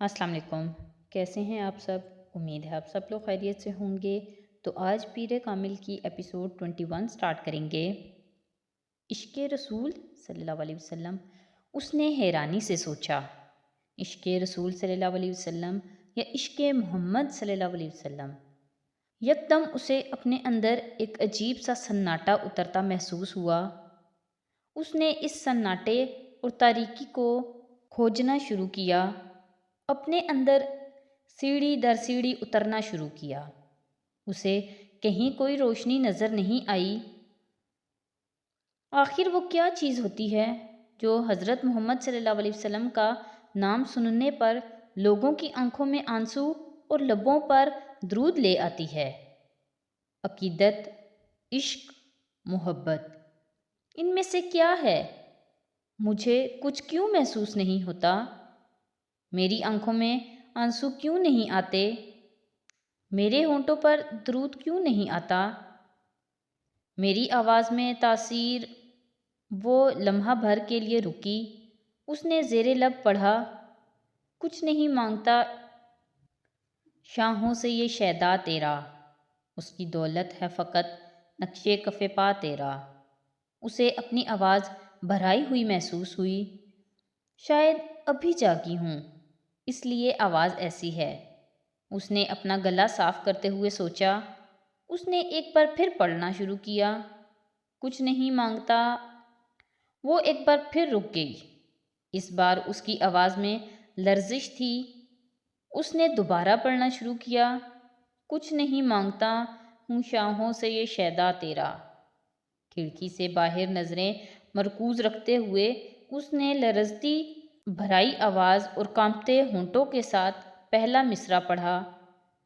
السلام علیکم، کیسے ہیں آپ سب؟ امید ہے آپ سب لوگ خیریت سے ہوں گے۔ تو آج پیر کامل کی ایپیسوڈ 21 سٹارٹ کریں گے۔ عشق رسول صلی اللہ علیہ وسلم۔ اس نے حیرانی سے سوچا، عشق رسول صلی اللہ علیہ وسلم یا عشق محمد صلی اللہ علیہ وسلم؟ یکدم اسے اپنے اندر ایک عجیب سا سناٹا اترتا محسوس ہوا۔ اس نے اس سناٹے اور تاریکی کو کھوجنا شروع کیا، اپنے اندر سیڑھی در سیڑھی اترنا شروع کیا۔ اسے کہیں کوئی روشنی نظر نہیں آئی۔ آخر وہ کیا چیز ہوتی ہے جو حضرت محمد صلی اللہ علیہ وسلم کا نام سننے پر لوگوں کی آنکھوں میں آنسو اور لبوں پر درود لے آتی ہے؟ عقیدت، عشق، محبت، ان میں سے کیا ہے؟ مجھے کچھ کیوں محسوس نہیں ہوتا؟ میری آنکھوں میں آنسو کیوں نہیں آتے؟ میرے ہونٹوں پر درود کیوں نہیں آتا؟ میری آواز میں تاثیر وہ لمحہ بھر کے لیے رکی۔ اس نے زیر لب پڑھا، کچھ نہیں مانگتا شاہوں سے یہ شیدا تیرا، اس کی دولت ہے فقط نقش کف پا تیرا۔ اسے اپنی آواز بھرائی ہوئی محسوس ہوئی۔ شاید ابھی جاگی ہوں، اس لیے آواز ایسی ہے۔ اس نے اپنا گلا صاف کرتے ہوئے سوچا۔ اس نے ایک بار پھر پڑھنا شروع کیا، کچھ نہیں مانگتا۔ وہ ایک بار پھر رک گئی۔ اس بار اس کی آواز میں لرزش تھی۔ اس نے دوبارہ پڑھنا شروع کیا، کچھ نہیں مانگتا ہوں شاہوں سے یہ شیدا تیرا۔ کھڑکی سے باہر نظریں مرکوز رکھتے ہوئے اس نے لرزتی بھرائی آواز اور کانپتے ہونٹوں کے ساتھ پہلا مصرع پڑھا،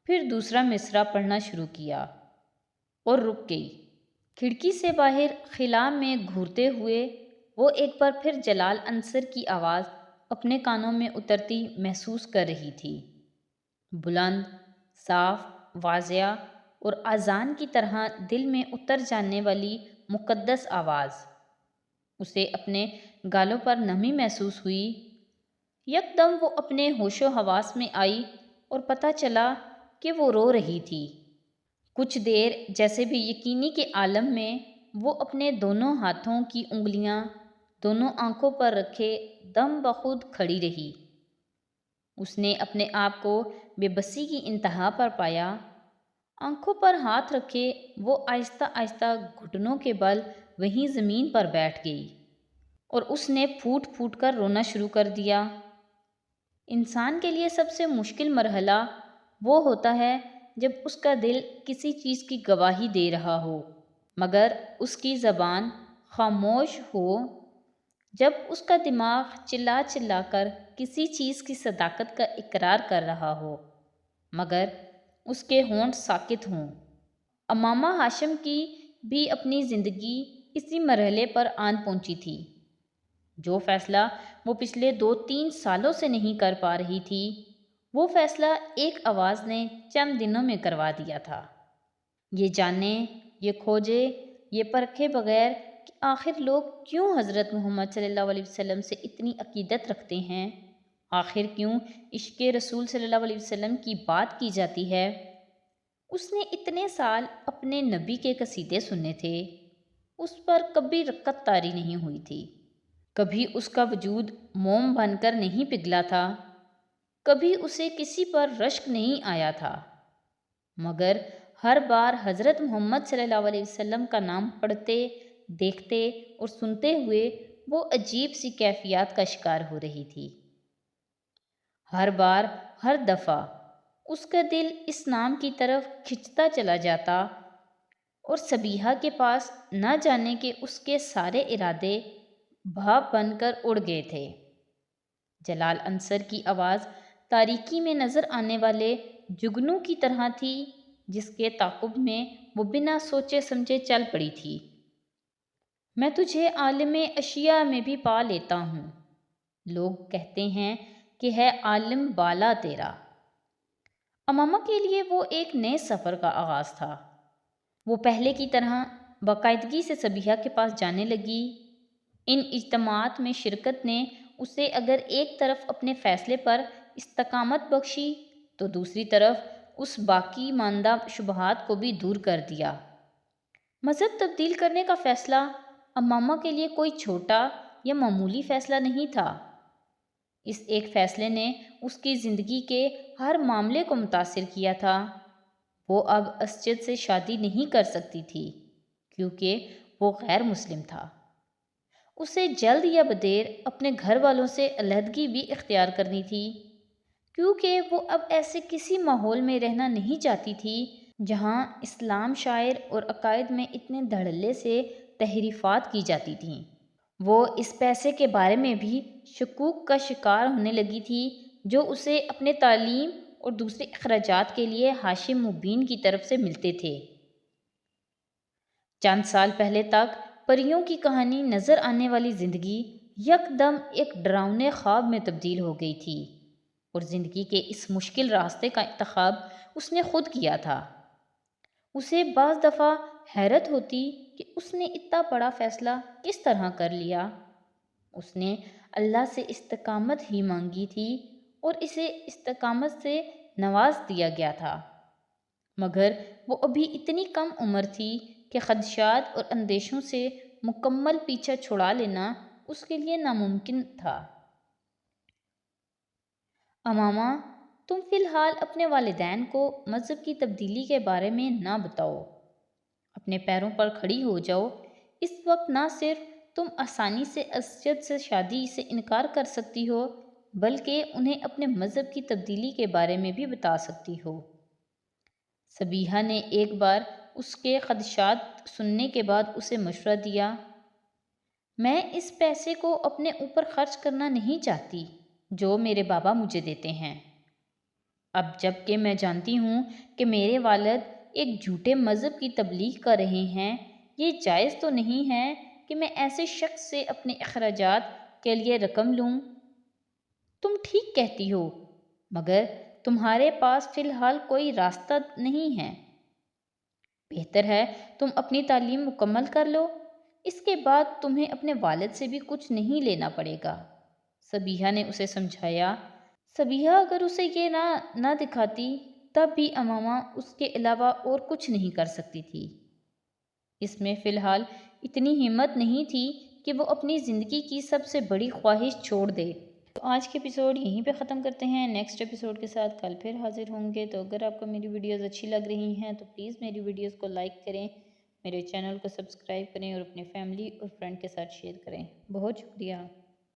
پھر دوسرا مصرع پڑھنا شروع کیا اور رک گئی۔ کھڑکی سے باہر خلا میں گھورتے ہوئے وہ ایک بار پھر جلال عنصر کی آواز اپنے کانوں میں اترتی محسوس کر رہی تھی، بلند، صاف، واضح اور اذان کی طرح دل میں اتر جانے والی مقدس آواز۔ اسے اپنے گالوں پر نمی محسوس ہوئی۔ یکدم وہ اپنے ہوش و حواس میں آئی اور پتہ چلا کہ وہ رو رہی تھی۔ کچھ دیر جیسے بھی یقینی کے عالم میں وہ اپنے دونوں ہاتھوں کی انگلیاں دونوں آنکھوں پر رکھے دم بخود کھڑی رہی۔ اس نے اپنے آپ کو بے بسی کی انتہا پر پایا۔ آنکھوں پر ہاتھ رکھے وہ آہستہ آہستہ گھٹنوں کے بل وہیں زمین پر بیٹھ گئی اور اس نے پھوٹ پھوٹ کر رونا شروع کر دیا۔ انسان کے لیے سب سے مشکل مرحلہ وہ ہوتا ہے جب اس کا دل کسی چیز کی گواہی دے رہا ہو مگر اس کی زبان خاموش ہو، جب اس کا دماغ چلا چلا کر کسی چیز کی صداقت کا اقرار کر رہا ہو مگر اس کے ہونٹ ساکت ہوں۔ امامہ ہاشم کی بھی اپنی زندگی اسی مرحلے پر آن پہنچی تھی۔ جو فیصلہ وہ پچھلے 2-3 سالوں سے نہیں کر پا رہی تھی، وہ فیصلہ ایک آواز نے چند دنوں میں کروا دیا تھا۔ یہ جانے، یہ کھوجے، یہ پرکھے بغیر کہ آخر لوگ کیوں حضرت محمد صلی اللہ علیہ وسلم سے اتنی عقیدت رکھتے ہیں، آخر کیوں عشق رسول صلی اللہ علیہ وسلم کی بات کی جاتی ہے۔ اس نے اتنے سال اپنے نبی کے قصیدے سنے تھے، اس پر کبھی رکعت طاری نہیں ہوئی تھی، کبھی اس کا وجود موم بن کر نہیں پگھلا تھا، کبھی اسے کسی پر رشک نہیں آیا تھا، مگر ہر بار حضرت محمد صلی اللہ علیہ وسلم کا نام پڑھتے، دیکھتے اور سنتے ہوئے وہ عجیب سی کیفیات کا شکار ہو رہی تھی۔ ہر بار، ہر دفعہ اس کا دل اس نام کی طرف کھنچتا چلا جاتا اور سبیحہ کے پاس نہ جانے کے اس کے سارے ارادے بھاپ بن کر اڑ گئے تھے۔ جلال عنصر کی آواز تاریکی میں نظر آنے والے جگنو کی طرح تھی جس کے تعاقب میں وہ بنا سوچے سمجھے چل پڑی تھی۔ میں تجھے عالم اشیاء میں بھی پا لیتا ہوں، لوگ کہتے ہیں کہ ہے عالم بالا تیرا۔ امامہ کے لیے وہ ایک نئے سفر کا آغاز تھا۔ وہ پہلے کی طرح باقاعدگی سے سبیحہ کے پاس جانے لگی۔ ان اجتماعات میں شرکت نے اسے اگر ایک طرف اپنے فیصلے پر استقامت بخشی تو دوسری طرف اس باقی ماندہ شبہات کو بھی دور کر دیا۔ مذہب تبدیل کرنے کا فیصلہ امامہ کے لیے کوئی چھوٹا یا معمولی فیصلہ نہیں تھا۔ اس ایک فیصلے نے اس کی زندگی کے ہر معاملے کو متاثر کیا تھا۔ وہ اب اسجد سے شادی نہیں کر سکتی تھی کیونکہ وہ غیر مسلم تھا۔ اسے جلد یا بدیر اپنے گھر والوں سے علیحدگی بھی اختیار کرنی تھی کیونکہ وہ اب ایسے کسی ماحول میں رہنا نہیں چاہتی تھی جہاں اسلام شاعر اور عقائد میں اتنے دھڑلے سے تحریفات کی جاتی تھیں۔ وہ اس پیسے کے بارے میں بھی شکوک کا شکار ہونے لگی تھی جو اسے اپنے تعلیم اور دوسرے اخراجات کے لیے ہاشم مبین کی طرف سے ملتے تھے۔ چند سال پہلے تک پریوں کی کہانی نظر آنے والی زندگی یکدم ایک ڈراؤنے خواب میں تبدیل ہو گئی تھی، اور زندگی کے اس مشکل راستے کا انتخاب اس نے خود کیا تھا۔ اسے بعض دفعہ حیرت ہوتی کہ اس نے اتنا بڑا فیصلہ کس طرح کر لیا۔ اس نے اللہ سے استقامت ہی مانگی تھی اور اسے استقامت سے نواز دیا گیا تھا، مگر وہ ابھی اتنی کم عمر تھی کہ خدشات اور اندیشوں سے مکمل پیچھا چھڑا لینا اس کے لیے ناممکن تھا۔ امامہ، تم فی الحال اپنے والدین کو مذہب کی تبدیلی کے بارے میں نہ بتاؤ۔ اپنے پیروں پر کھڑی ہو جاؤ۔ اس وقت نہ صرف تم آسانی سے اسجد سے شادی سے انکار کر سکتی ہو بلکہ انہیں اپنے مذہب کی تبدیلی کے بارے میں بھی بتا سکتی ہو۔ صبیحہ نے ایک بار اس کے خدشات سننے کے بعد اسے مشورہ دیا۔ میں اس پیسے کو اپنے اوپر خرچ کرنا نہیں چاہتی جو میرے بابا مجھے دیتے ہیں۔ اب جب کہ میں جانتی ہوں کہ میرے والد ایک جھوٹے مذہب کی تبلیغ کر رہے ہیں، یہ جائز تو نہیں ہے کہ میں ایسے شخص سے اپنے اخراجات کے لیے رقم لوں۔ تم ٹھیک کہتی ہو، مگر تمہارے پاس فی الحال کوئی راستہ نہیں ہے۔ بہتر ہے تم اپنی تعلیم مکمل کر لو، اس کے بعد تمہیں اپنے والد سے بھی کچھ نہیں لینا پڑے گا۔ صبیحہ نے اسے سمجھایا۔ صبیحہ اگر اسے یہ نہ دکھاتی تب بھی امامہ اس کے علاوہ اور کچھ نہیں کر سکتی تھی۔ اس میں فی الحال اتنی ہمت نہیں تھی کہ وہ اپنی زندگی کی سب سے بڑی خواہش چھوڑ دے۔ تو آج کے ایپیسوڈ یہیں پہ ختم کرتے ہیں۔ نیکسٹ ایپیسوڈ کے ساتھ کل پھر حاضر ہوں گے۔ تو اگر آپ کو میری ویڈیوز اچھی لگ رہی ہیں تو پلیز میری ویڈیوز کو لائک کریں، میرے چینل کو سبسکرائب کریں اور اپنے فیملی اور فرینڈ کے ساتھ شیئر کریں۔ بہت شکریہ۔